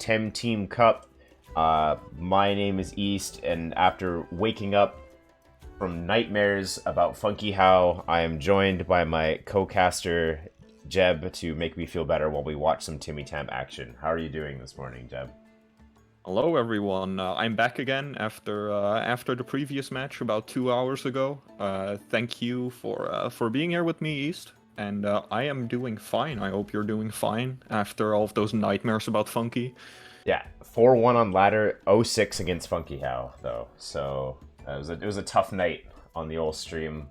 TemTeam Cup. My name is East, and after waking up from nightmares about Funky How, I am joined by my co-caster Jeb to make me feel better while we watch some Timmy Tam action. How are you doing this morning, Jeb? Hello, everyone. I'm back again after the previous match about 2 hours ago. Thank you for being here with me, East. And I am doing fine. I hope you're doing fine after all of those nightmares about Funky. Yeah, 4-1 on ladder, 0-6 against Funky How, though. So it was a tough night on the old stream,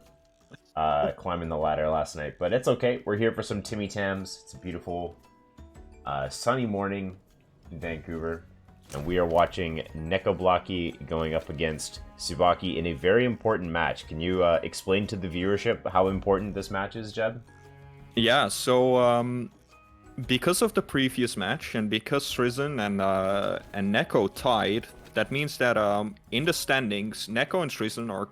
climbing the ladder last night. But it's okay. We're here for some Timmy Tams. It's a beautiful, sunny morning in Vancouver. And we are watching Nekoblakii going up against Tsubaki in a very important match. Can you explain to the viewership how important this match is, Jeb? Yeah, so because of the previous match and because Srizen and Neko tied, that means that in the standings, Neko and Srizen are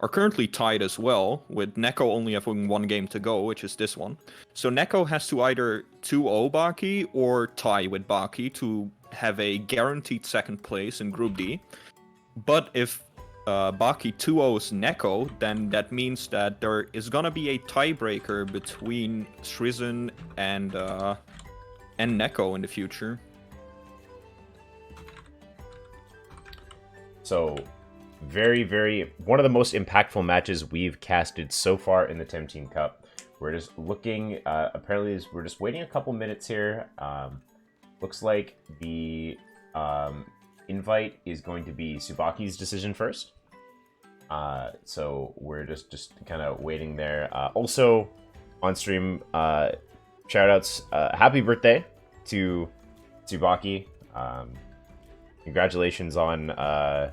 currently tied as well, with Neko only having one game to go, which is this one. So Neko has to either 2-0 Baki or tie with Baki to have a guaranteed second place in Group D. But if Baki 2-0s Neko, then that means that there is gonna be a tiebreaker between Srizen and Neko in the future. So, one of the most impactful matches we've casted so far in the TemTeam Cup. We're just looking, we're just waiting a couple minutes here. Looks like the invite is going to be Tsubaki's decision first. So we're just kind of waiting there. Also, on stream, shoutouts, happy birthday to Tsubaki. Congratulations on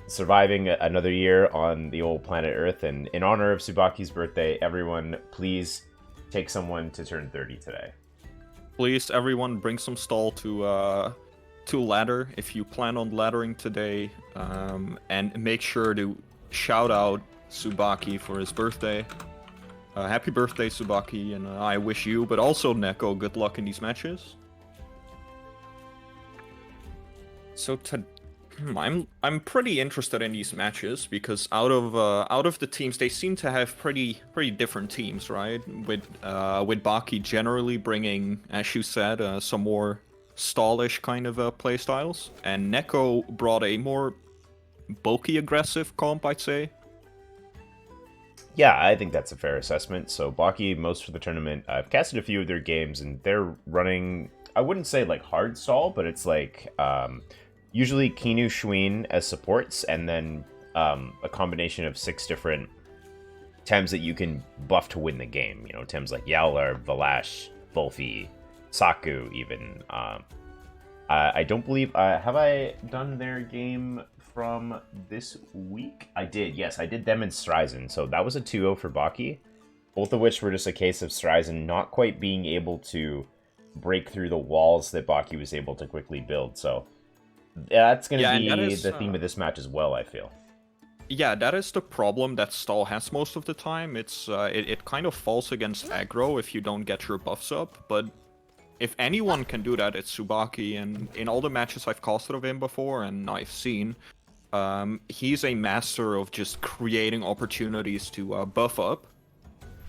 surviving another year on the old planet Earth. And in honor of Tsubaki's birthday, everyone, please take someone to turn 30 today. Please, everyone, bring some stall to ladder if you plan on laddering today, and make sure to shout out Tsubaki for his birthday. Happy birthday, Tsubaki, and I wish you, but also Neko, good luck in these matches. So I'm pretty interested in these matches because out of the teams, they seem to have pretty different teams, right? With Baki generally bringing, as you said, some more stallish kind of playstyles, and Neko brought a more bulky aggressive comp, I'd say. Yeah, I think that's a fair assessment. So Baki, most for the tournament, I've casted a few of their games, and they're running, I wouldn't say like hard stall, but it's like usually Kinu Shuin as supports, and then a combination of 6 different Tems that you can buff to win the game. You know, Tems like Yowler, Valash, Volfi, Saku, even. I don't believe... have I done their game from this week? I did, yes. I did them in Stryzen, so that was a 2-0 for Baki. Both of which were just a case of Stryzen not quite being able to break through the walls that Baki was able to quickly build, so... that's going to be the theme of this match as well, I feel. Yeah, that is the problem that stall has most of the time. It kind of falls against aggro if you don't get your buffs up, but if anyone can do that, it's Tsubaki, and in all the matches I've casted of him before and I've seen, he's a master of just creating opportunities to buff up.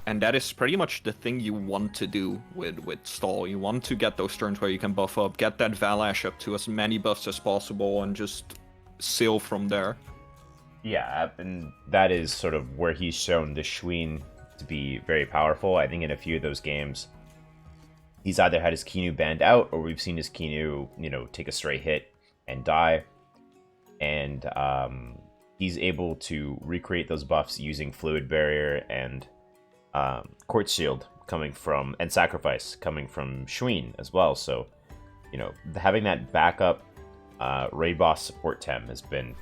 And that is pretty much the thing you want to do with stall. You want to get those turns where you can buff up, get that Valash up to as many buffs as possible, and just sail from there. Yeah, and that is sort of where he's shown the Shuin to be very powerful. I think in a few of those games, he's either had his Kinu banned out, or we've seen his Kinu, take a stray hit and die. And he's able to recreate those buffs using Fluid Barrier and Quartz Shield and Sacrifice coming from Shuin as well. So, having that backup raid boss support Tem has been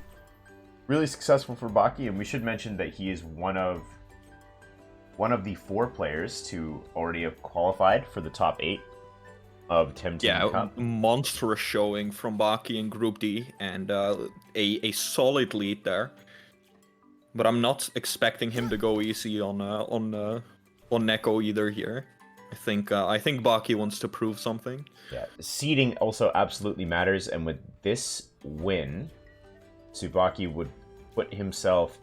really successful for Baki, and we should mention that he is one of the 4 players to already have qualified for the top 8 of TemTeam Cup. Monstrous showing from Baki in Group D, and a solid lead there. But I'm not expecting him to go easy on Neko either here. I think Baki wants to prove something. Yeah, seeding also absolutely matters, and with this win, Tsubaki would put himself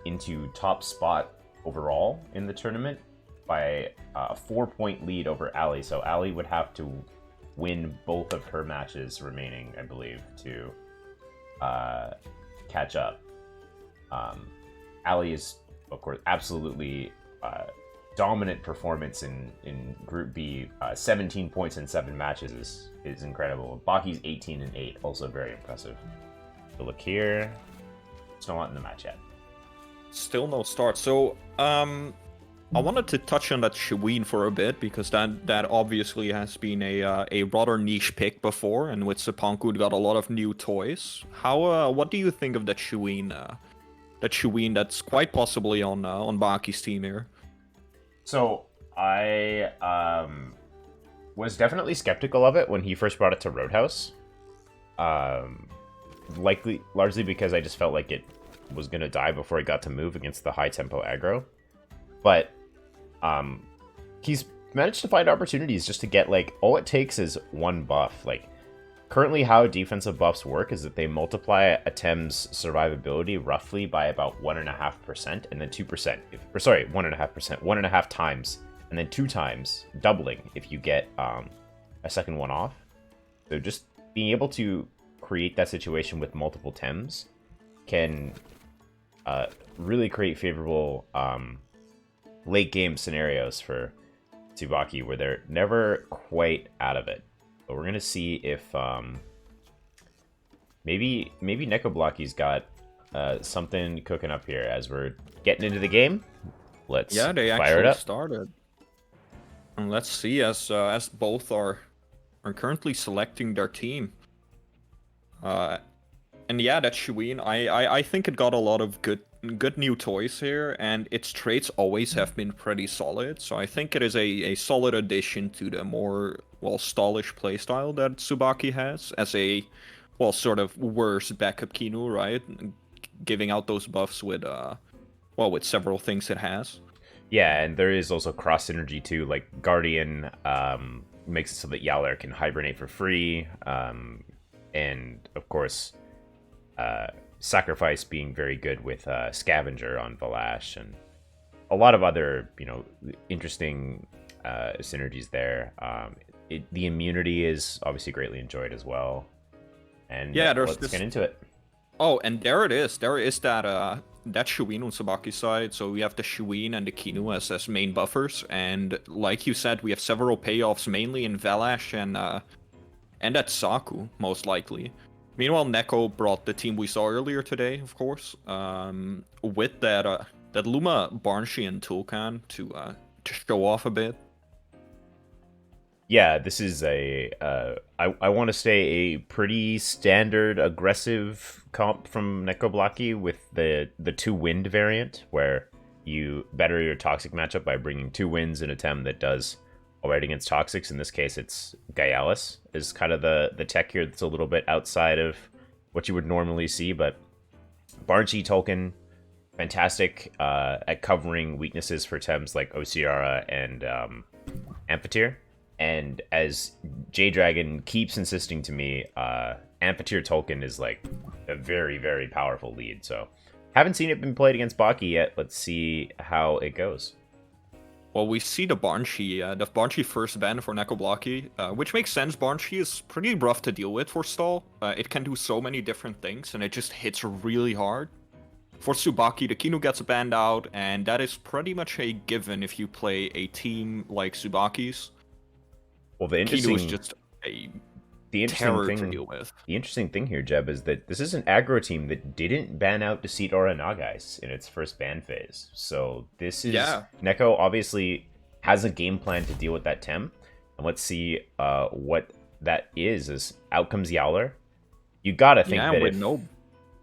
into top spot overall in the tournament by a 4-point lead over Ali. So Ali would have to win both of her matches remaining, I believe, to catch up. Ali is, of course, absolutely dominant performance in Group B. 17 points in 7 matches is incredible. Baki's 18 and 8, also very impressive. So look here, still not in the match yet. Still no start. So I wanted to touch on that Shaween for a bit because that obviously has been a rather niche pick before, and with Sepanku got a lot of new toys. What do you think of that Shaween? That Shaween that's quite possibly on Baki's team here. So I was definitely skeptical of it when he first brought it to Roadhouse. Largely because I just felt like it was gonna die before it got to move against the high tempo aggro. But he's managed to find opportunities just to get, like, all it takes is one buff. Like, currently how defensive buffs work is that they multiply a Tem's survivability roughly by about 1.5% and then 2%. 1.5%, 1.5 times, and then 2 times, doubling if you get a second one off. So just being able to create that situation with multiple Tems can really create favorable late game scenarios for Tsubaki where they're never quite out of it. But we're gonna see if maybe Nekoblakii's got something cooking up here as we're getting into the game. Let's they fire it actually up. started. And let's see as both are currently selecting their team. And yeah, that Shaween, I think it got a lot of good new toys here, and its traits always have been pretty solid. So I think it is a solid addition to the more stallish playstyle that Tsubaki has as a sort of worse backup Kinu, right? Giving out those buffs with with several things it has. Yeah, and there is also cross synergy too. Like Guardian makes it so that Yowler can hibernate for free, and of course, Sacrifice being very good with Scavenger on Valash, and a lot of other interesting synergies there. The immunity is obviously greatly enjoyed as well. And yeah, let's get into it. Oh, and there it is. There is that Shaween on Tsubaki's side. So we have the Shaween and the Kinu as main buffers, and like you said, we have several payoffs mainly in Valash and at Saku most likely. Meanwhile, Neko brought the team we saw earlier today, of course, with that Luma Barnshi and Tulkan to show off a bit. Yeah, this is I want to say a pretty standard aggressive comp from Nekoblakii with the 2 wind variant, where you better your toxic matchup by bringing 2 winds in a Tem that does alright against toxics. In this case, it's Gaialis is kind of the tech here that's a little bit outside of what you would normally see, but Barnshi Tolkien, fantastic at covering weaknesses for Tems like Osiara and Amphitheer. And as J-Dragon keeps insisting to me, Amphitheer Tolkien is like a very, very powerful lead. So haven't seen it been played against Baki yet. Let's see how it goes. Well, we see the Barnshi first ban for Nekoblakii, which makes sense. Barnshi is pretty rough to deal with for stall. It can do so many different things, and it just hits really hard. For Tsubaki, the Kinu gets banned out, and that is pretty much a given if you play a team like Tsubaki's. Well, Kinu is just a terror to deal with. The interesting thing here, Jeb, is that this is an aggro team that didn't ban out Deceit Aura Nagais in its first ban phase. So this is... Yeah. Neko obviously has a game plan to deal with that Tem. And let's see what that is. As out comes Yowler. You gotta think that with no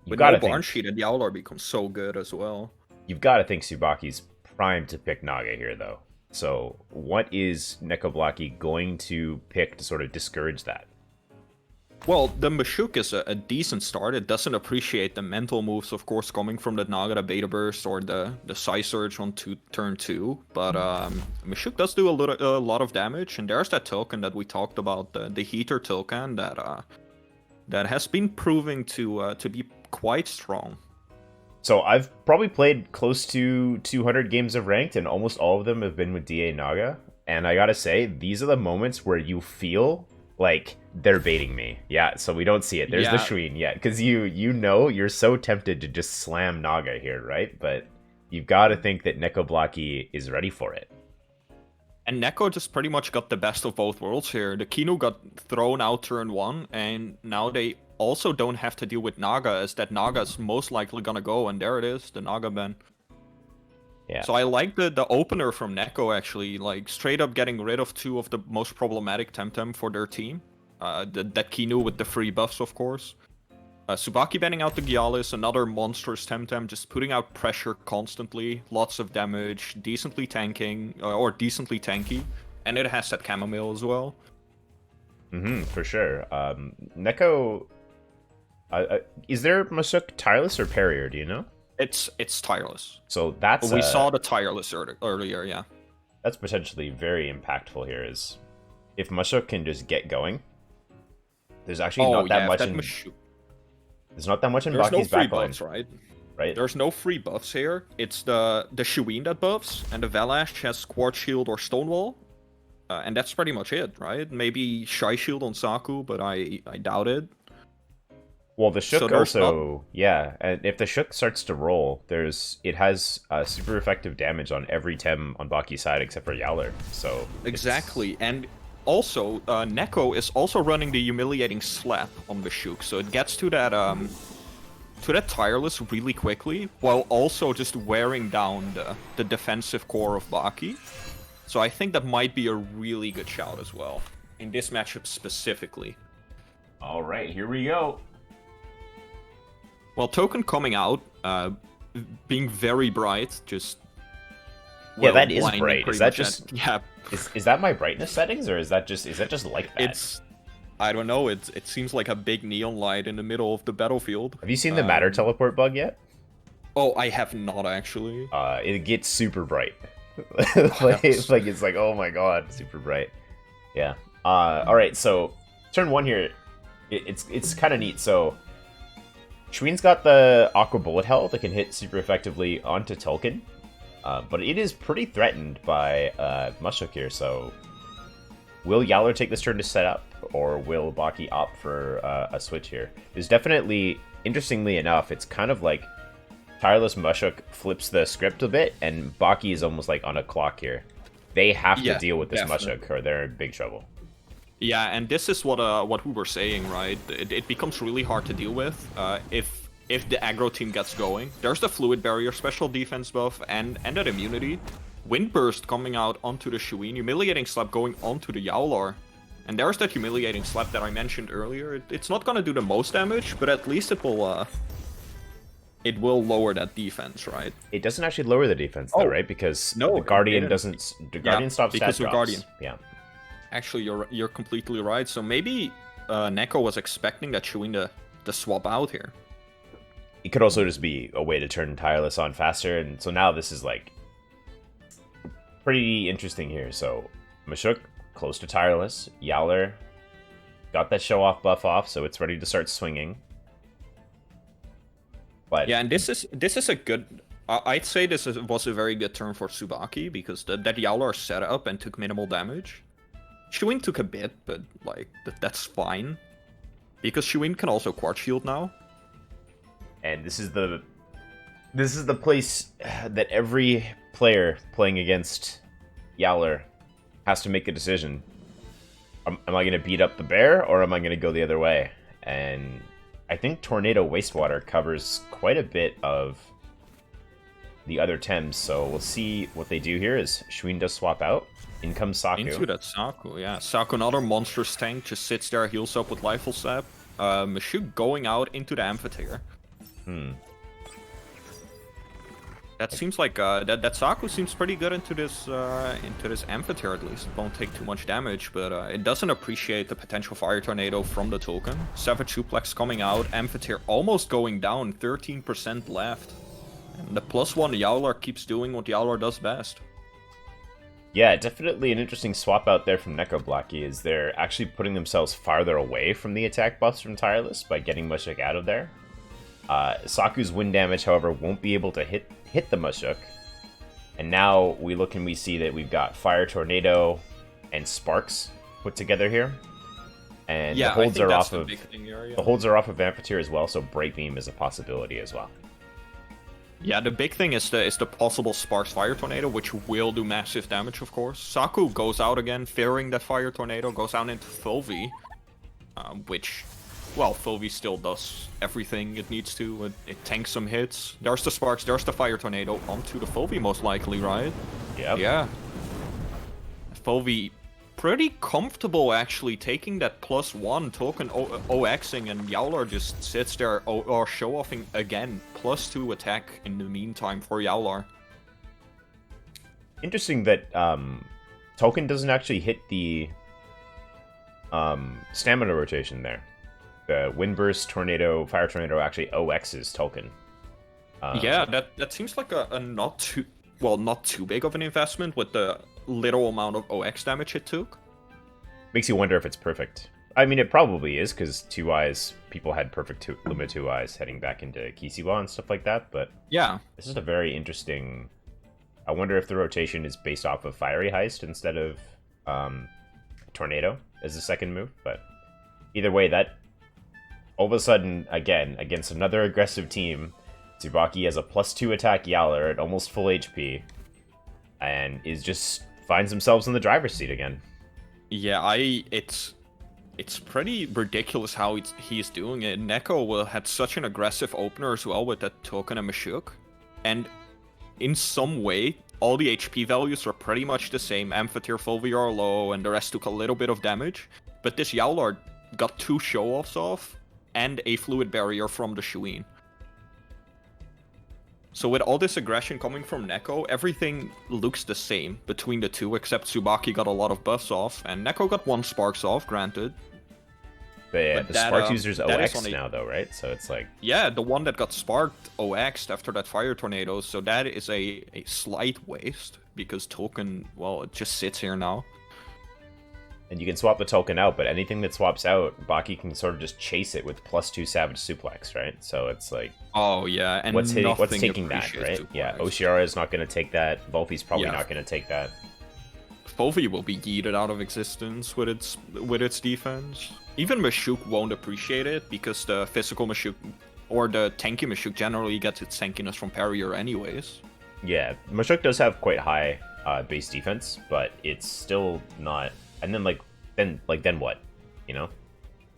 Barnshi, the Yowler becomes so good as well. You've gotta think Tsubaki's primed to pick Naga here, though. So what is Nekoblakii going to pick to sort of discourage that? Well, the Mashuk is a decent start. It doesn't appreciate the mental moves, of course, coming from the Nagara Beta Burst or the Psy Surge on turn 2. But Mashuk does do a lot of damage, and there's that token that we talked about, the Heater token, that has been proving to be quite strong. So I've probably played close to 200 games of Ranked, and almost all of them have been with DA Naga. And I gotta say, these are the moments where you feel like they're baiting me. Yeah, so we don't see it. There's the Shween, yeah, because you know you're so tempted to just slam Naga here, right? But you've got to think that Nekoblakii is ready for it. And Neko just pretty much got the best of both worlds here. The Kinu got thrown out turn 1, and now they also don't have to deal with Naga, as that Naga's most likely gonna go, and there it is, the Naga ban. Yeah. So I like the opener from Neko, actually, like straight up getting rid of 2 of the most problematic TemTem for their team. That Kinu with the free buffs, of course. Tsubaki banning out the Gyalis, another monstrous TemTem, just putting out pressure constantly, lots of damage, decently tanking, or decently tanky, and it has that chamomile as well. For sure. Neko, is there Masuk tireless or parrier? Do you know? It's tireless. So that's we saw the tireless earlier, yeah. That's potentially very impactful here. Is if Masuk can just get going, there's actually not that much. There's not that much in Baki's backline. Buffs, right? There's no free buffs here. It's the Shween that buffs, and the Valash has Quartz Shield or Stonewall. And that's pretty much it, right? Maybe Shy Shield on Saku, but I doubt it. Well, the Shook also, yeah. And if the Shook starts to roll, it has super effective damage on every Tem on Baki's side except for Yowler. So exactly, and also Neko is also running the Humiliating Slap on the Shook, so it gets to that tireless really quickly, while also just wearing down the defensive core of Baki. So I think that might be a really good shout as well, in this matchup specifically. Alright, here we go. Well, token coming out, being very bright, just... Yeah, that is bright. Is that just... Yeah. Is that my brightness settings, or is that just like that? I don't know, it seems like a big neon light in the middle of the battlefield. Have you seen the matter teleport bug yet? Oh, I have not, actually. It gets super bright. it's like, oh my god, super bright. Yeah. Alright, so turn 1 here, it's kind of neat. So Shween's got the Aqua Bullet Hell that can hit super effectively onto Tulkin, but it is pretty threatened by Mushuk here. So will Yowler take this turn to set up, or will Baki opt for a switch here? There's definitely, interestingly enough, it's kind of like Tireless Mushuk flips the script a bit, and Baki is almost like on a clock here. They have to deal with this Mushuk, or they're in big trouble. Yeah, and this is what we were saying, right? It becomes really hard to deal with if the aggro team gets going. There's the Fluid Barrier, special defense buff, and that immunity. Wind Burst coming out onto the Shween, Humiliating Slap going onto the Yowlar. And there's that Humiliating Slap that I mentioned earlier. It's not gonna do the most damage, but at least it will lower that defense, right? It doesn't actually lower the defense, though, right? Because the Guardian doesn't... The Guardian stops stat drops. Guardian. Yeah. Actually, you're completely right. So maybe Neko was expecting that Shween to swap out here. It could also just be a way to turn Tireless on faster, and so now this is like pretty interesting here. So Mashuk close to Tireless, Yowler got that show off buff off, so it's ready to start swinging. But yeah, and this is a good. I'd say was a very good turn for Tsubaki, because that Yowler set up and took minimal damage. Shween took a bit, but like that's fine, because Shween can also Quartz Shield now. And this is the place that every player playing against Yowler has to make a decision. Am I going to beat up the bear, or am I going to go the other way? And I think Tornado Wastewater covers quite a bit of the other Tems, so we'll see what they do here as Shween does swap out. In comes Saku. Into that Saku, yeah. Saku, another monstrous tank, just sits there, heals up with Lifeful Sap. Mashuk going out into the Amphitheater. That seems like that Saku seems pretty good into this amphitheater at least. It won't take too much damage, but it doesn't appreciate the potential fire tornado from the token. Savage suplex coming out, amphitheater almost going down, 13% left. And the +1 Yowler keeps doing what Yowler does best. Yeah, definitely an interesting swap out there from Nekoblakii is they're actually putting themselves farther away from the attack buffs from Tireless by getting Mushuk out of there. Saku's wind damage, however, won't be able to hit the Mushuk. And now we look and we see that we've got Fire Tornado and Sparks put together here. And yeah, the holds are off of the holds are off of Amphitheater as well, so Bright Beam is a possibility as well. Yeah, the big thing is the possible Sparks Fire Tornado, which will do massive damage, of course. Saku goes out again, fearing that Fire Tornado, goes down into Fulvi, which, well, Fulvi still does everything it needs to. It tanks some hits. There's the Sparks, there's the Fire Tornado, onto the Fulvi most likely, right? Yep. Yeah. Fulvi pretty comfortable, actually, taking that +1 token, OXing, and Yowler just sits there or show-offing again. +2 attack in the meantime for Yowler. Interesting that token doesn't actually hit the stamina rotation there. The Windburst Tornado, Fire Tornado actually OX's token. Yeah, that seems like a not too big of an investment with the little amount of OX damage it took. Makes you wonder if it's perfect. I mean, it probably is, because 2 eyes, people had perfect Luma 2 eyes heading back into Kishiwa and stuff like that, but yeah, this is a very interesting... I wonder if the rotation is based off of Fiery Heist instead of Tornado as the second move, but either way, that all of a sudden, again, against another aggressive team, Tsubaki has a +2 attack Yowler at almost full HP, and finds themselves in the driver's seat again. Yeah, it's pretty ridiculous how he's doing it. Neko had such an aggressive opener as well with that token and Mashuk, and in some way, all the HP values are pretty much the same. Amphitheater, Fulvi are low, and the rest took a little bit of damage, but this Yowler got 2 show-offs off, and a Fluid Barrier from the Shuin. So with all this aggression coming from Neko, everything looks the same between the two, except Tsubaki got a lot of buffs off, and Neko got 1 Sparks off, granted. But yeah, the Sparks user's OX now, though, right? So it's like... Yeah, the one that got sparked OX'd after that Fire Tornado, so that is a slight waste, because token, well, it just sits here now. And you can swap the token out, but anything that swaps out, Baki can sort of just chase it with +2 Savage Suplex, right? So it's like... Oh, yeah, and what's taking that, right? Suplex. Yeah, Oshiara is not going to take that. Volpi's probably not going to take that. Volpi will be yeeted out of existence with its defense. Even Mashuk won't appreciate it, because the physical Mashuk, or the tanky Mashuk, generally gets its tankiness from Parrier anyways. Yeah, Mashuk does have quite high base defense, but it's still not... And then, then what? You know?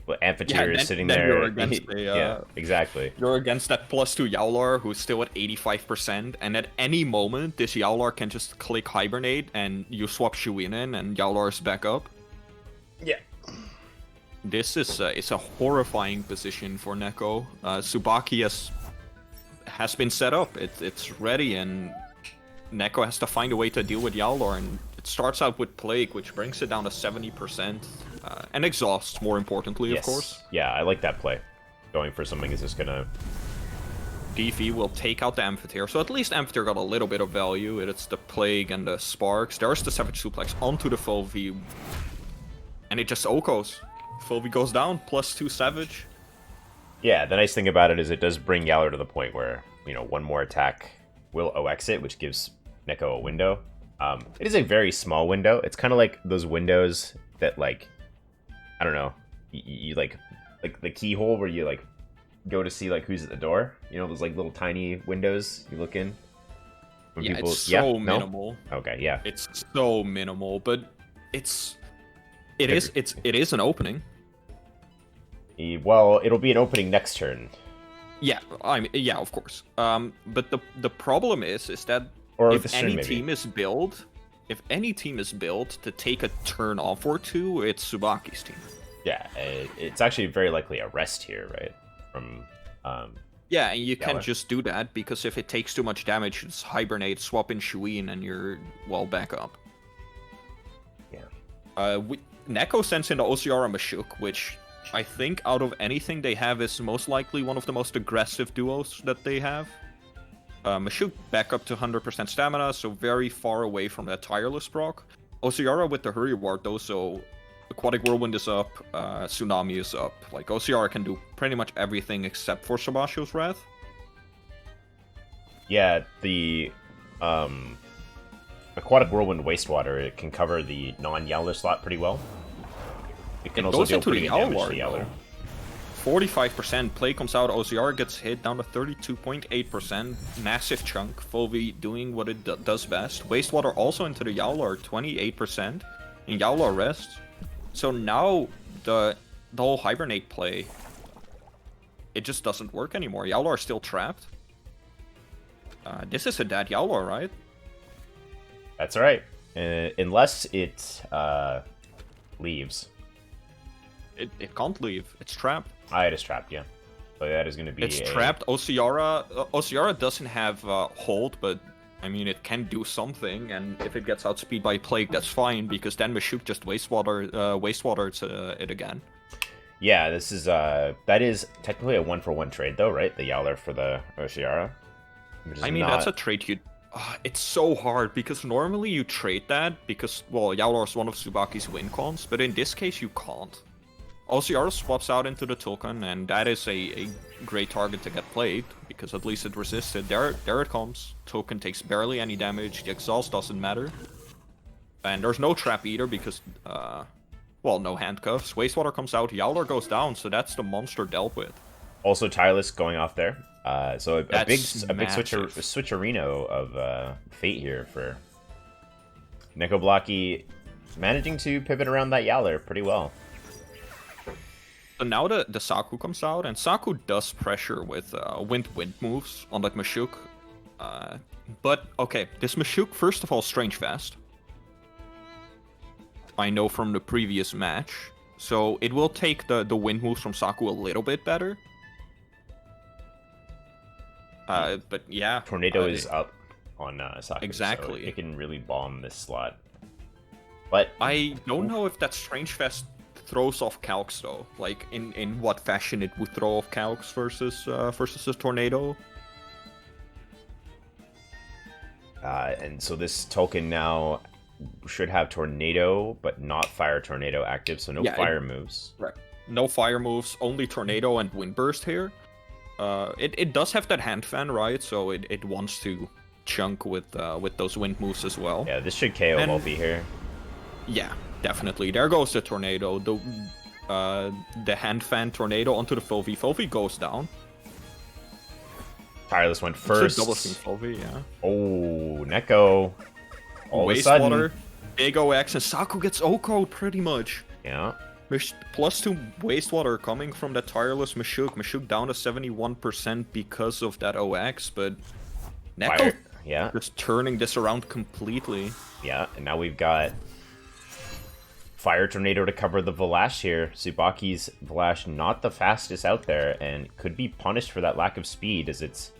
But Amphitheater is sitting there. You're against yeah, exactly. You're against that +2 Yowler, who's still at 85%, and at any moment, this Yowler can just click Hibernate, and you swap Shuin in, and Yowler's back up. Yeah. This is it's a horrifying position for Neko. Tsubaki has been set up. It's ready, and Neko has to find a way to deal with Yowler, and it starts out with Plague, which brings it down to 70%, and Exhaust, more importantly, of course. Yeah, I like that play. Going for something is just gonna... DV will take out the Amphitheater, so at least Amphitheater got a little bit of value. It's the Plague and the Sparks. There's the Savage Suplex onto the Fulvi, and it just Okos. Fulvi goes down, +2 Savage. Yeah, the nice thing about it is it does bring Yowler to the point where, you know, 1 more attack will OX it, which gives Neko a window. It is a very small window. It's kind of like those windows that, like, I don't know, you like the keyhole where you, like, go to see, like, who's at the door. You know, those, like, little tiny windows you look in? When yeah, people... it's so minimal. No? Okay, yeah. It's so minimal, but it is an opening. Well, it'll be an opening next turn. Yeah, I mean, yeah, of course. But the problem is that or if any team is built to take a turn off or 2, it's Tsubaki's team. Yeah, it's actually very likely a rest here, right? From Yeah, and you Yowler. can't just do that, because if it takes too much damage, just hibernate, swap in Shuin, and you're, well, back up. Yeah. Neko sends in the Osiara Mashuk, which I think out of anything they have is most likely one of the most aggressive duos that they have. Mashuk back up to 100% stamina, so very far away from that tireless proc. Osiara with the Hurry Ward though, so Aquatic Whirlwind is up, Tsunami is up. Like, Osiara can do pretty much everything except for Sabashio's Wrath. Yeah, the Aquatic Whirlwind Wastewater, it can cover the non-Yowler slot pretty well. It can also deal pretty good damage to the Yowler. 45% play comes out, Osiara gets hit down to 32.8%, massive chunk, Fulvi doing what it does best. Wastewater also into the Yowler, 28%, and Yowler rests. So now the whole Hibernate play, it just doesn't work anymore. Yowler are still trapped. This is a dead Yowler, right? That's right. Unless it leaves. It can't leave. It's trapped. It is trapped, yeah. So that is going to be It's trapped. Osiara doesn't have hold, but I mean, it can do something, and if it gets outspeed by Plague, that's fine, because then Mashuk just wastewater it again. Yeah, this is that is technically a 1-for-1 trade though, right? The Yowler for the Osiara. I mean, that's a trade you... it's so hard, because normally you trade that, because, well, Yowler is one of Tsubaki's win cons, but in this case you can't. Osiara swaps out into the Tulkan, and that is a great target to get played, because at least it resisted. There it comes. Tulkan takes barely any damage, the exhaust doesn't matter. And there's no trap either, because, well, no handcuffs. Wastewater comes out, Yowler goes down, so that's the monster dealt with. Also Tireless going off there. So a big switcherino of fate here for Nekoblakii, managing to pivot around that Yowler pretty well. So now the Saku comes out, and Saku does pressure with wind moves on that Mashuk. But, okay, this Mashuk, first of all, strange fast. I know from the previous match. So it will take the wind moves from Saku a little bit better. But yeah. Tornado is up on Saku, exactly. So it can really bomb this slot. But I don't know if that strange fast throws off calcs though. Like in what fashion it would throw off calcs versus the tornado. And so this token now should have tornado, but not fire tornado active, so no fire moves. Right. No fire moves, only tornado and wind burst here. It does have that hand fan, right? So it wants to chunk with those wind moves as well. Yeah, this should KO Multi here. Yeah, definitely. There goes the tornado. The hand fan tornado onto the Fulvi. Fulvi goes down. Tireless went first. Double team Fulvi, yeah. Oh, Neko. Wastewater, big OX, and Saku gets OCO'd pretty much. Yeah. +2 Wastewater coming from that tireless Mashuk. Mashuk down to 71% because of that OX, but Neko just turning this around completely. Yeah, and now we've got Fire Tornado to cover the Valash here. Tsubaki's Valash not the fastest out there, and could be punished for that lack of speed, as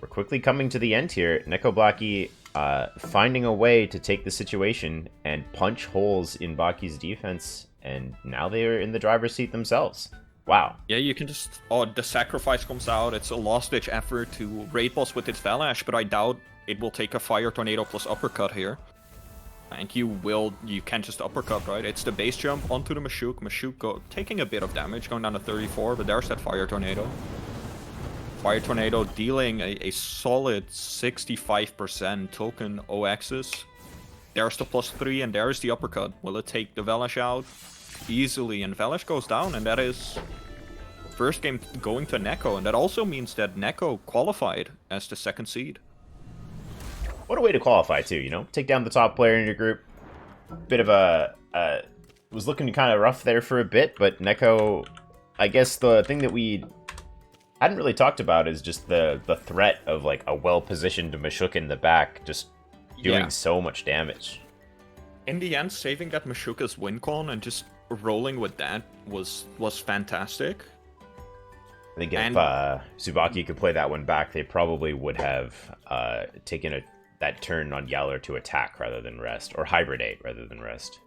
we're quickly coming to the end here. Nekoblakii finding a way to take the situation and punch holes in Baki's defense, and now they are in the driver's seat themselves. Wow. Yeah, you can just... Oh, the sacrifice comes out. It's a last-ditch effort to raid boss with its Valash, but I doubt it will take a Fire Tornado plus uppercut here. And you can't just uppercut, right? It's the base jump onto the Mashuk. Mashuk taking a bit of damage, going down to 34, but there's that Fire Tornado. Fire Tornado dealing a solid 65% token OXs. There's the +3, and there's the uppercut. Will it take the Valash out? Easily, and Valash goes down, and that is first game going to Neko, and that also means that Neko qualified as the second seed. What a way to qualify too, you know? Take down the top player in your group. Bit of a... was looking kind of rough there for a bit, but Neko... I guess the thing that we hadn't really talked about is just the threat of like a well-positioned Mashuk in the back, just doing so much damage. In the end, saving that Mashuka's win con and just rolling with that was fantastic. I think if And Tsubaki could play that one back, they probably would have taken that turn on Yowler to attack rather than rest, or hibernate rather than rest.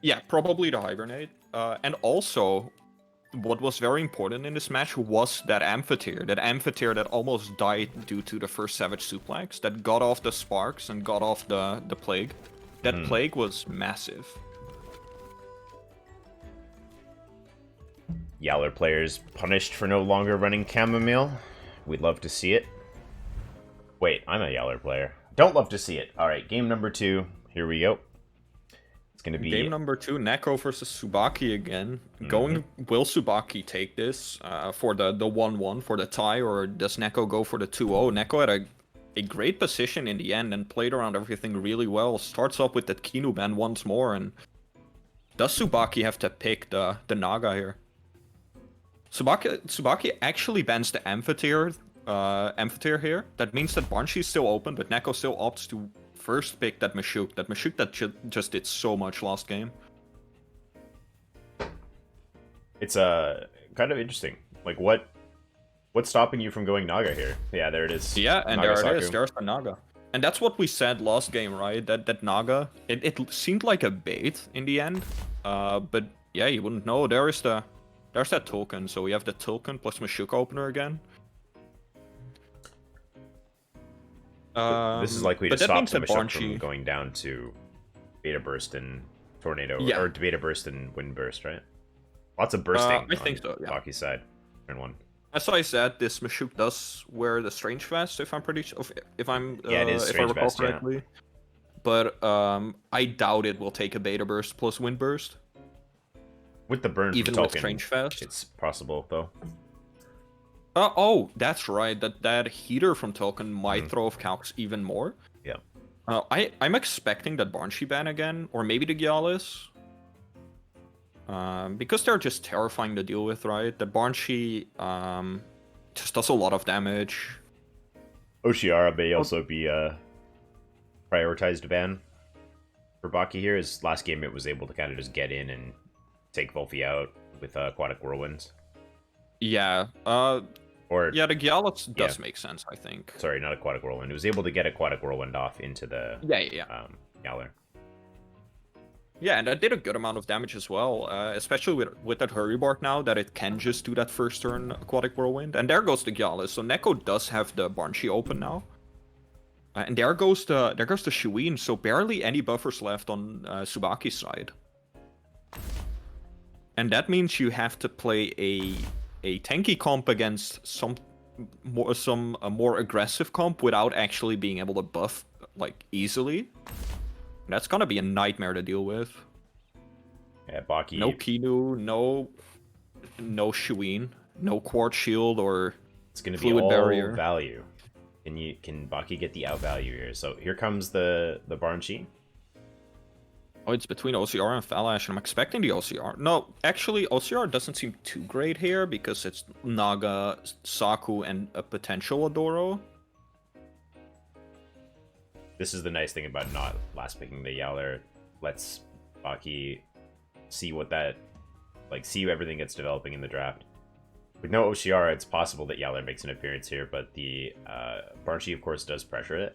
yeah, probably the hibernate. And also, what was very important in this match was that amphitheater. That amphitheater that almost died due to the first Savage Suplex, that got off the sparks and got off the plague. That plague was massive. Yowler players punished for no longer running chamomile. We'd love to see it. Wait, I'm a Yowler player. Don't love to see it. All right, game number 2. Here we go. It's going to be... Game number 2, Neko versus Tsubaki again. Will Tsubaki take this for the 1-1, for the tie, or does Neko go for the 2-0? Neko had a great position in the end and played around everything really well. Starts up with that Kinu ban once more, and does Tsubaki have to pick the Naga here? Tsubaki actually bans the amphitheater here. That means that Banshee's still open, but Neko still opts to first pick that Mashuk. That Mashuk that just did so much last game. It's kind of interesting. Like, what's stopping you from going Naga here? Yeah, there it is. Yeah, and Naga there it is. Saku. There's the Naga. And that's what we said last game, right? That Naga, it seemed like a bait in the end. But yeah, you wouldn't know. There's that token. So we have the token plus Mashuk opener again. This is likely to but that stop means the that Mashuk Banshee... from going down to Beta Burst and Tornado, Yeah. or Beta Burst and Wind Burst, right? Lots of bursting I think so, yeah. Baki's side. Turn 1. As I said, this Mashuk does wear the Strange Vest, if I'm pretty sure, if I'm Yeah, it is if I Strange recall Vest, yeah. correctly. But I doubt it will take a Beta Burst plus Wind Burst. With the burn Even from with Tolkien, Strange Vest. it's possible, though. Oh, that's right. That heater from Tolkien might throw off calcs even more. Yeah. I'm expecting that Banshee ban again, or maybe the Gyalis. Because they're just terrifying to deal with, right? The Banshee just does a lot of damage. Oshiara may also be a prioritized ban for Baki here. His last game, it was able to kind of just get in and take Volfi out with Aquatic Whirlwinds. Yeah. Or Yeah, the Gyalis does make sense, I think. sorry, not Aquatic Whirlwind. It was able to get Aquatic Whirlwind off into the Yowler. Yeah, and that did a good amount of damage as well, especially with that Hurry Bark now, that it can just do that first turn Aquatic Whirlwind. And there goes the Gyalis, so Neko does have the Banshee open now. And there goes the Shuin, so barely any buffers left on Tsubaki's side. And that means you have to play a tanky comp against some more aggressive comp without actually being able to buff like easily. That's gonna be a nightmare to deal with. Yeah, Baki. No Kinu, no Shuin, no Quartz Shield or It's gonna be Fluid all Barrier. value. Can Baki get the out value here? So here comes the Banshee. Oh, it's between OCR and Falash, and I'm expecting the OCR. No, actually, OCR doesn't seem too great here because it's Naga, Saku, and a potential Adoro. This is the nice thing about not last picking the Yowler. Lets Baki see what see everything that's developing in the draft. With no Oshiara, it's possible that Yowler makes an appearance here, but the Banshee, of course, does pressure it.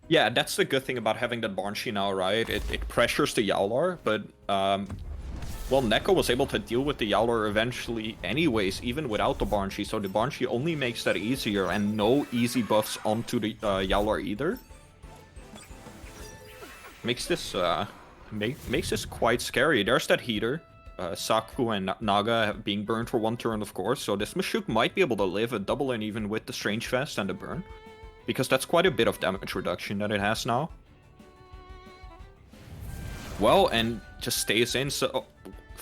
Yeah, that's the good thing about having that Banshee now, right? It pressures the Yowler, but well, Neko was able to deal with the Yowler eventually anyways, even without the Banshee, so the Banshee only makes that easier, and no easy buffs onto the Yowler either. Makes this makes this quite scary. There's that heater. Saku and Naga being burned for one turn, of course, so this Mashuk might be able to live a double and even with the Strange Fest and the burn. Because that's quite a bit of damage reduction that it has now. Well, and just stays in, so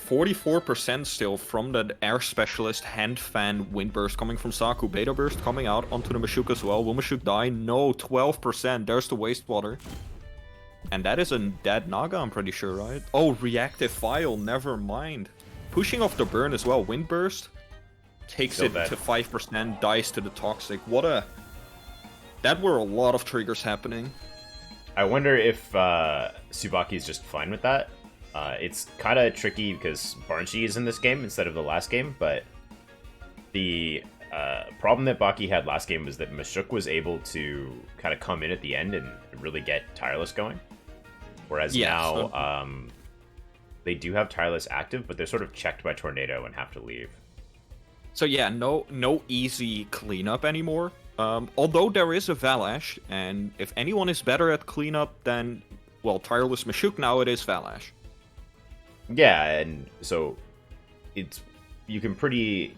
44% still from the Air Specialist, Hand Fan, Wind Burst coming from Saku, Beta Burst coming out onto the Mashuk as well. Will Mashuk die? No, 12%, there's the Wastewater. And that is a dead Naga, I'm pretty sure, right? Oh, Reactive File, never mind. Pushing off the burn as well, Wind Burst takes Still it dead. to 5%, dies to the Toxic. That were a lot of triggers happening. I wonder if Tsubaki's just fine with that. It's kind of tricky because Banshee is in this game instead of the last game, but The problem that Baki had last game was that Mashuk was able to kind of come in at the end and really get Tireless going. Whereas now, they do have Tireless active, but they're sort of checked by Tornado and have to leave. So yeah, no easy cleanup anymore. Although there is a Valash, and if anyone is better at cleanup than, well, Tireless Mashuk, now it is Valash. Yeah, and so you can pretty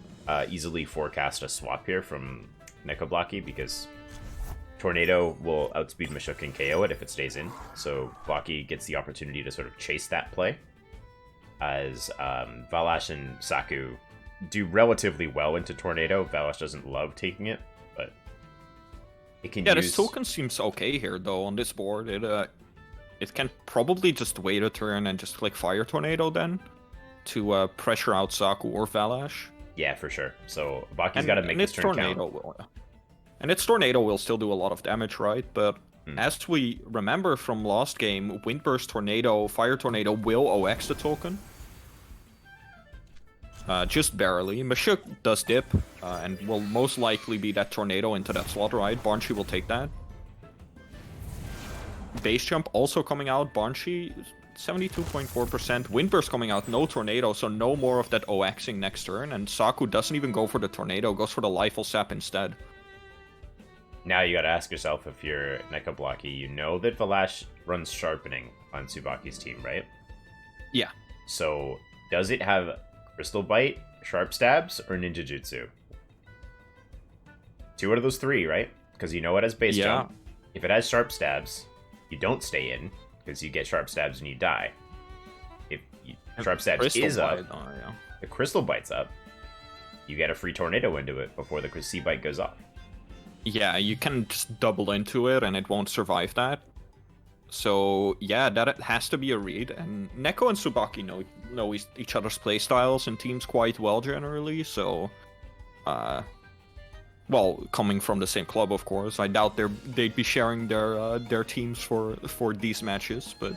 easily forecast a swap here from Nekoblakii because Tornado will outspeed Mashuk and KO it if it stays in. So Baki gets the opportunity to sort of chase that play, as Valash and Saku do relatively well into Tornado. Valash doesn't love taking it, but it can use... this token seems okay here, though, on this board. It can probably just wait a turn and just click Fire Tornado then to pressure out Saku or Valash. Yeah, for sure. So Baki's got to make this turn count. And its Tornado will still do a lot of damage, right? But as we remember from last game, Windburst Tornado, Fire Tornado will OX the token. Just barely. Mashuk does dip, and will most likely be that Tornado into that slot, right? Banshee will take that. Base Jump also coming out. Banshee, 72.4%. Windburst coming out, no Tornado, so no more of that OXing next turn. And Saku doesn't even go for the Tornado, goes for the Lifle Sap instead. Now you gotta ask yourself, if you're Nekoblakii, you know that Valash runs Sharpening on Tsubaki's team, right? Yeah. So, does it have Crystal Bite, Sharp Stabs, or Ninjutsu? 2 out of those 3, right? Because you know it has Base Jump. If it has Sharp Stabs, you don't stay in, because you get Sharp Stabs and you die. If Sharp Stabs Crystal is Bite, up, the Crystal Bite's up, you get a free Tornado into it before the C Bite goes off. Yeah, you can just double into it and it won't survive that. So yeah, that has to be a read. And Neko and Tsubaki know each other's playstyles and teams quite well generally. So, well, coming from the same club, of course, I doubt they'd be sharing their teams for these matches. But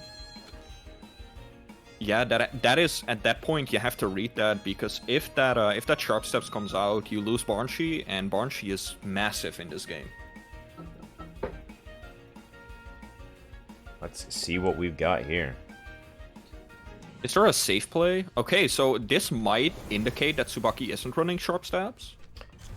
yeah, that is at that point you have to read that, because if that Sharp Steps comes out, you lose Banshee, and Banshee is massive in this game. Let's see what we've got here. Is there a safe play? Okay, so this might indicate that Tsubaki isn't running Sharp Stabs.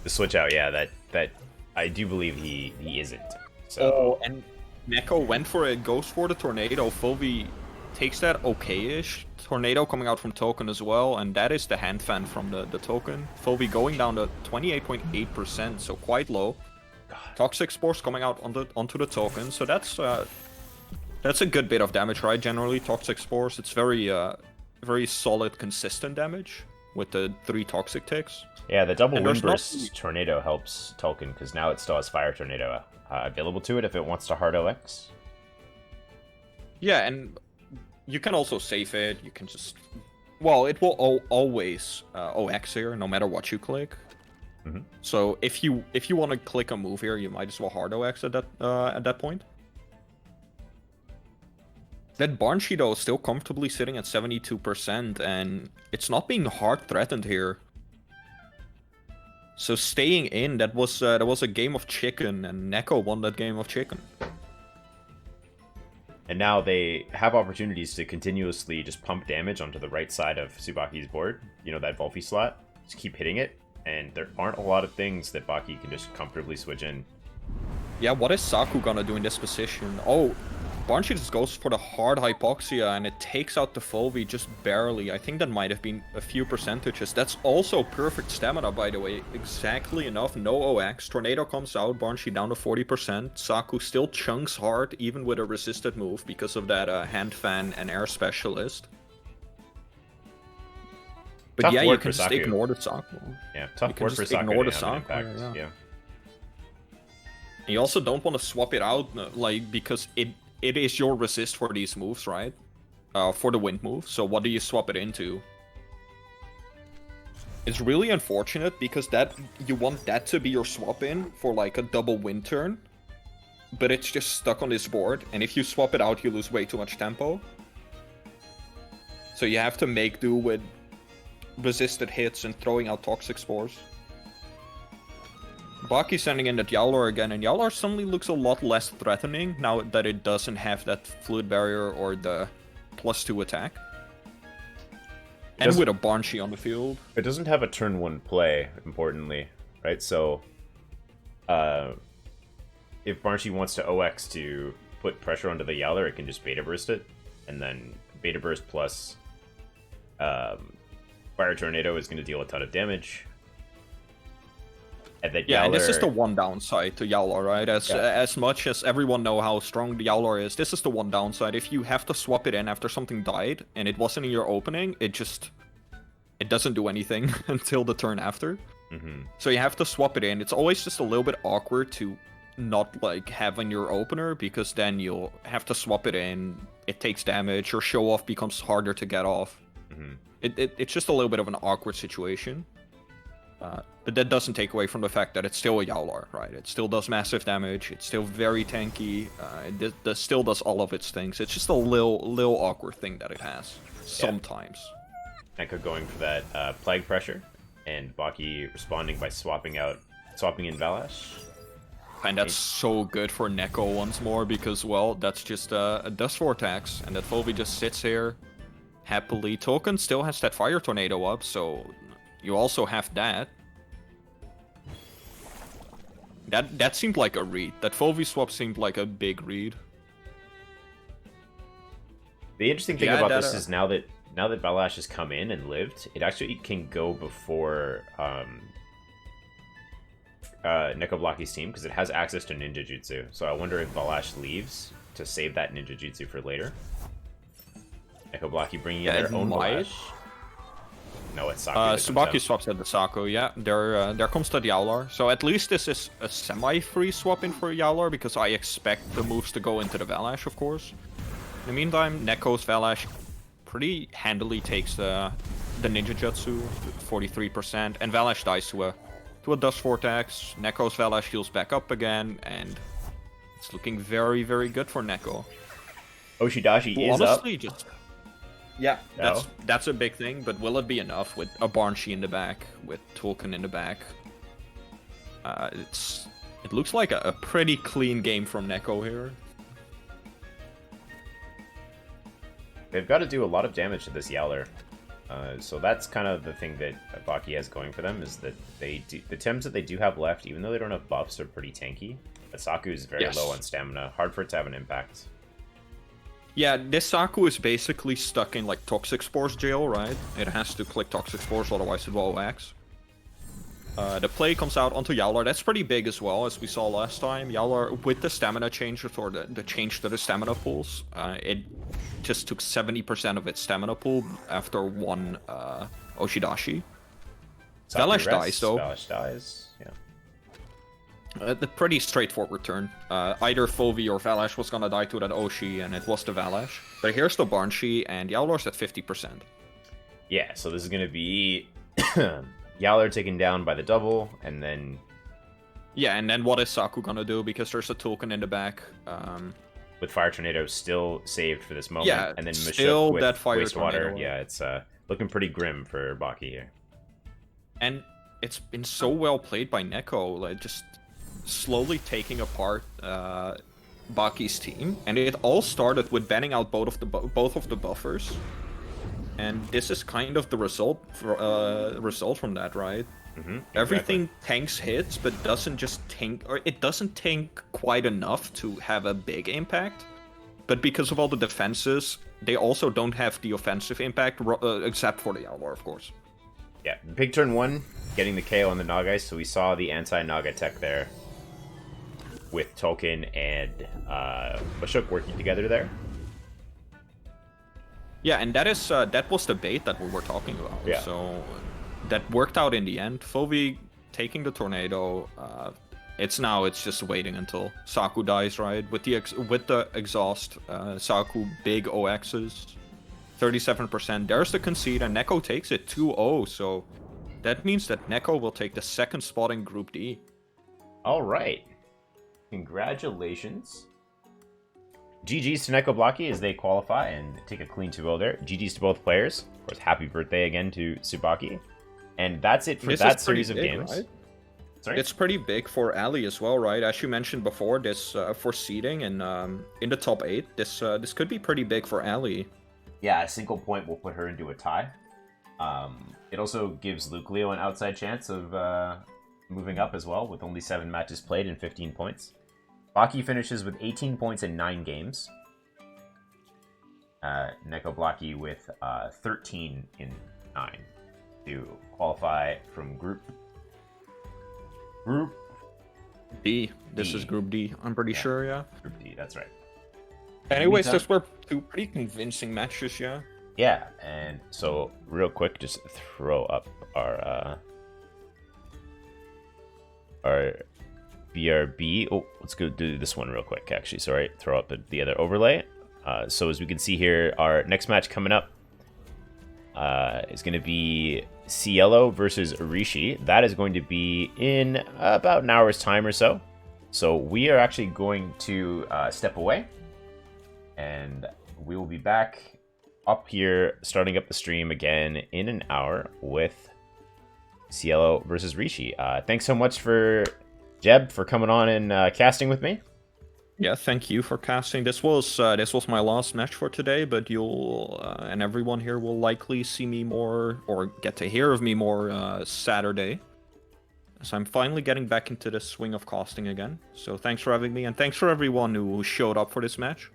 The switch out, yeah, that I do believe he isn't. So. Oh, and Neko went for it, goes for the Tornado. Fulvi takes that okay-ish. Tornado coming out from token as well, and that is the hand fan from the token. Fulvi going down to 28.8%, so quite low. God. Toxic Spores coming out onto the token, so that's a good bit of damage, right? Generally, Toxic Spores, it's very solid, consistent damage with the 3 Toxic ticks. Yeah, the double Windburst Tornado helps Tolkien, because now it still has Fire Tornado available to it if it wants to hard OX. Yeah, and you can also save it. You can just... Well, it will always OX here, no matter what you click. Mm-hmm. So if you want to click a move here, you might as well hard OX at that point. That Banshee, though, is still comfortably sitting at 72%, and it's not being hard threatened here. So staying in, that was a game of chicken, and Neko won that game of chicken. And now they have opportunities to continuously just pump damage onto the right side of Tsubaki's board. You know, that Volfi slot. Just keep hitting it, and there aren't a lot of things that Baki can just comfortably switch in. Yeah, what is Saku gonna do in this position? Oh, Banshee just goes for the hard Hypoxia, and it takes out the Fulvi just barely. I think that might have been a few percentages. That's also perfect stamina, by the way. Exactly enough, no OX. Tornado comes out, Banshee down to 40%. Saku still chunks hard, even with a resisted move, because of that hand fan and air specialist. But tough yeah, work you can just Saku. Ignore the Saku. Yeah, tough work for Saku. Ignore the Saku. Yeah. You also don't want to swap it out, like, because it is your resist for these moves, right? For the wind move. So what do you swap it into? It's really unfortunate, because that you want that to be your swap in for like a double wind turn. But it's just stuck on this board, and if you swap it out, you lose way too much tempo. So you have to make do with resisted hits and throwing out Toxic Spores. Baki sending in that Yowler again, and Yowler suddenly looks a lot less threatening now that it doesn't have that fluid barrier or the +2 attack. And with a Banshee on the field. It doesn't have a turn 1 play, importantly, right? So, if Banshee wants to OX to put pressure onto the Yowler, it can just Beta Burst it, and then Beta Burst plus Fire Tornado is going to deal a ton of damage. And then yeah, Yowler... and this is the one downside to Yowler, right? As much as everyone know how strong the Yowler is, this is the one downside. If you have to swap it in after something died, and it wasn't in your opening, it doesn't do anything until the turn after. So you have to swap it in. It's always just a little bit awkward to not like have in your opener, because then you'll have to swap it in. It takes damage. Your show off becomes harder to get off. It's just a little bit of an awkward situation. But that doesn't take away from the fact that it's still a Yowler, right? It still does massive damage. It's still very tanky. It still does all of its things. It's just a little awkward thing that it has sometimes. Neko going for that Plague Pressure, and Baki responding by swapping in Valash. And that's so good for Neko once more, because, well, that's just a Dust Vortex, and that Volvi just sits here happily. Token still has that Fire Tornado up, so you also have that. That seemed like a read. That Volvi swap seemed like a big read. The interesting thing about this is now that Valash has come in and lived, it actually can go before Nekoblakii's team, because it has access to Ninja Jutsu. So I wonder if Valash leaves to save that Ninja Jutsu for later. Nekoblakii bringing in their own Valash. No, it's Saku. Tsubaki swaps at the Saku, yeah. There comes the Yowler. So at least this is a semi-free swap in for Yowler, because I expect the moves to go into the Valash, of course. In the meantime, Neko's Valash pretty handily takes the Ninja Jutsu, 43%, and Valash dies to a Dust Vortex. Neko's Valash heals back up again, and it's looking very, very good for Neko. Oshidashi is honestly, up. Yeah, that's a big thing, but will it be enough with a Banshee in the back, with Tolkien in the back? It looks like a pretty clean game from Neko here. They've got to do a lot of damage to this Yowler. So that's kind of the thing that Baki has going for them, is that the Tems that they do have left, even though they don't have buffs, are pretty tanky. But Saku is very low on stamina, hard for it to have an impact. Yeah, this Saku is basically stuck in like Toxic Spores jail, right? It has to click Toxic Spores, otherwise it will OX. The play comes out onto Yowler. That's pretty big as well, as we saw last time. Yowler, with the stamina changes, or the change to the stamina pools, it just took 70% of its stamina pool after one Oshidashi. Valash dies, though. Valash dies, yeah. The pretty straightforward turn. Either Volvi or Valash was gonna die to that Oshi, and it was the Valash. But here's the Banshee, and Yowler's at 50%. Yeah, so this is gonna be Yowler taken down by the double, and then... Yeah, and then what is Saku gonna do? Because there's a token in the back. With Fire Tornado still saved for this moment, yeah, and then still Mashuk with that Fire Wastewater. Tornado. Yeah, it's looking pretty grim for Baki here. And it's been so well played by Neko, like just slowly taking apart Baki's team, and it all started with banning out both of the buffers, and this is kind of the result from that, right? Everything tanks hits, but doesn't just tank, or it doesn't tank quite enough to have a big impact. But because of all the defenses, they also don't have the offensive impact, except for the Yowler, of course. Yeah, big turn 1, getting the KO on the Naga, so we saw the anti-Naga tech there, with Tolkien and Mashuk working together there. Yeah, and that was the bait that we were talking about. Yeah. So that worked out in the end. Volvi taking the tornado. It's just waiting until Saku dies, right? With the exhaust, Saku big OXs, 37%. There's the concede, and Neko takes it 2-0. So that means that Neko will take the second spot in Group D. All right. Congratulations. GG's to Nekoblakii as they qualify and take a clean 2-0 there. GG's to both players. Of course, happy birthday again to Tsubaki. And that's it for that series of games. Right? Sorry? It's pretty big for Ali as well, right? As you mentioned before, this for seeding and in the top 8, this could be pretty big for Ali. Yeah, a single point will put her into a tie. It also gives Luke Leo an outside chance of moving up as well, with only 7 matches played and 15 points. Baki finishes with 18 points in 9 games. Nekoblakii with 13 in 9 to qualify from Group D. This D. is Group D. I'm pretty sure, yeah. Group D, that's right. Anyways, those were 2 pretty convincing matches, yeah. Yeah, and so real quick, just throw up our BRB. Oh, let's go do this one real quick, actually. Sorry, throw up the other overlay. So as we can see here, our next match coming up is going to be Cielo versus Arishi. That is going to be in about an hour's time or so. So we are actually going to step away, and we will be back up here, starting up the stream again in an hour with Cielo versus Rishi. Thanks so much for Jeb for coming on and casting with me. Yeah, thank you for casting. This was my last match for today, but you'll and everyone here will likely see me more or get to hear of me more Saturday. So I'm finally getting back into the swing of casting again. So thanks for having me, and thanks for everyone who showed up for this match.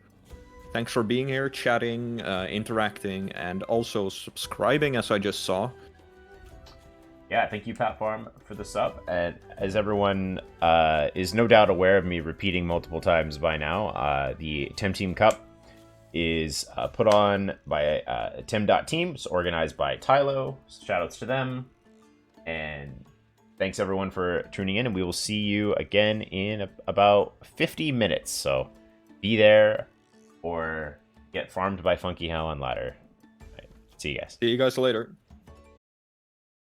Thanks for being here, chatting, interacting, and also subscribing, as I just saw. Yeah, thank you, Pat Farm, for the sub. And as everyone is no doubt aware of me repeating multiple times by now, the TemTeam Cup is put on by Tem.Team. It's organized by Tylo. Shoutouts to them. And thanks, everyone, for tuning in. And we will see you again in about 50 minutes. So be there or get farmed by Funky Hell on ladder. Right. See you guys. See you guys later.